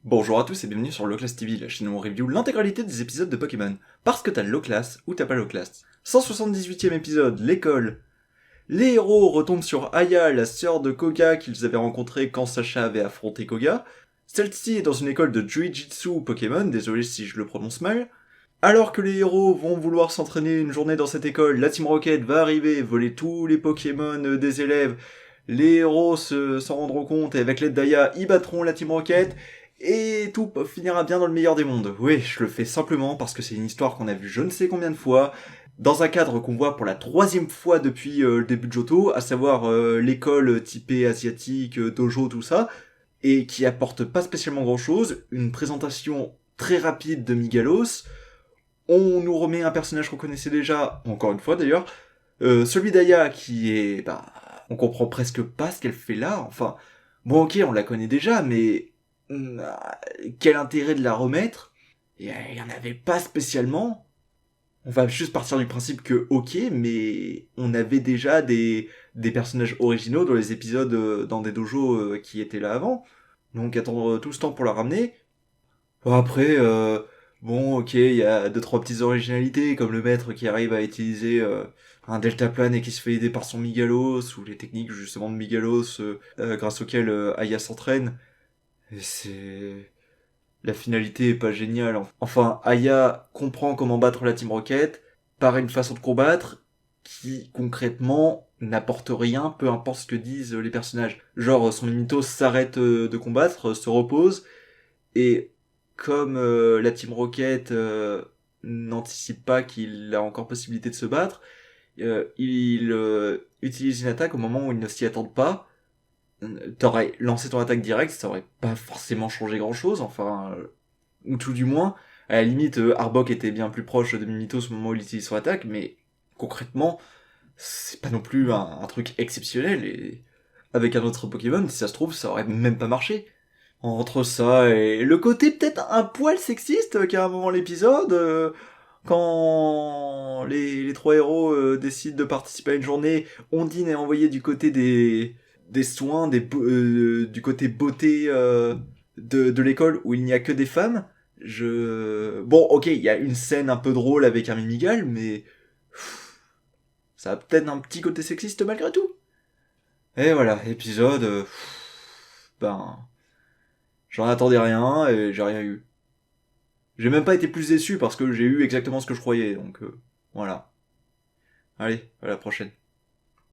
Bonjour à tous et bienvenue sur Loclass TV, la chaîne où on review l'intégralité des épisodes de Pokémon. Parce que t'as Loclass ou t'as pas Loclass. 178e épisode, l'école. Les héros retombent sur Aya, la sœur de Koga qu'ils avaient rencontrée quand Sacha avait affronté Koga. Celle-ci est dans une école de Jiu-Jitsu Pokémon, désolé si je le prononce mal. Alors que les héros vont vouloir s'entraîner une journée dans cette école, la Team Rocket va arriver, voler tous les Pokémon des élèves. Les héros s'en rendront compte et avec l'aide d'Aya, ils battront la Team Rocket. Et tout finira bien dans le meilleur des mondes. Oui, je le fais simplement parce que c'est une histoire qu'on a vue je ne sais combien de fois, dans un cadre qu'on voit pour la 3e fois depuis le début de Johto, à savoir l'école typée asiatique, dojo, tout ça, et qui apporte pas spécialement grand chose, une présentation très rapide de Migalos, on nous remet un personnage qu'on connaissait déjà, encore une fois d'ailleurs, celui d'Aya qui est, on comprend presque pas ce qu'elle fait là, enfin, bon ok, on la connaît déjà, mais quel intérêt de la remettre? Il y en avait pas spécialement. On va juste partir du principe que ok, mais on avait déjà des personnages originaux dans les épisodes dans des dojos qui étaient là avant. Donc attendre tout ce temps pour la ramener. Bon, après, bon ok, il y a deux trois petites originalités comme le maître qui arrive à utiliser un deltaplane et qui se fait aider par son Migalos ou les techniques justement de Migalos grâce auxquelles Aya s'entraîne. Et c'est... La finalité est pas géniale. Enfin, Aya comprend comment battre la Team Rocket par une façon de combattre qui, concrètement, n'apporte rien, peu importe ce que disent les personnages. Genre, son Mimitos s'arrête de combattre, se repose, et comme la Team Rocket n'anticipe pas qu'il a encore possibilité de se battre, il utilise une attaque au moment où il ne s'y attend pas. T'aurais lancé ton attaque directe, ça aurait pas forcément changé grand chose, enfin, ou tout du moins, à la limite, Arbok était bien plus proche de Mimitos au moment où il utilise son attaque, mais concrètement, c'est pas non plus un truc exceptionnel, et avec un autre Pokémon, si ça se trouve, ça aurait même pas marché. Entre ça et le côté peut-être un poil sexiste qu'à un moment de l'épisode, quand les trois héros décident de participer à une journée, Ondine est envoyée du côté des soins, du côté beauté de l'école où il n'y a que des femmes. Bon, ok, il y a une scène un peu drôle avec un Mimigal, mais ça a peut-être un petit côté sexiste malgré tout. Et voilà, épisode, ben, j'en attendais rien et j'ai rien eu. J'ai même pas été plus déçu parce que j'ai eu exactement ce que je croyais, donc voilà. Allez, à la prochaine.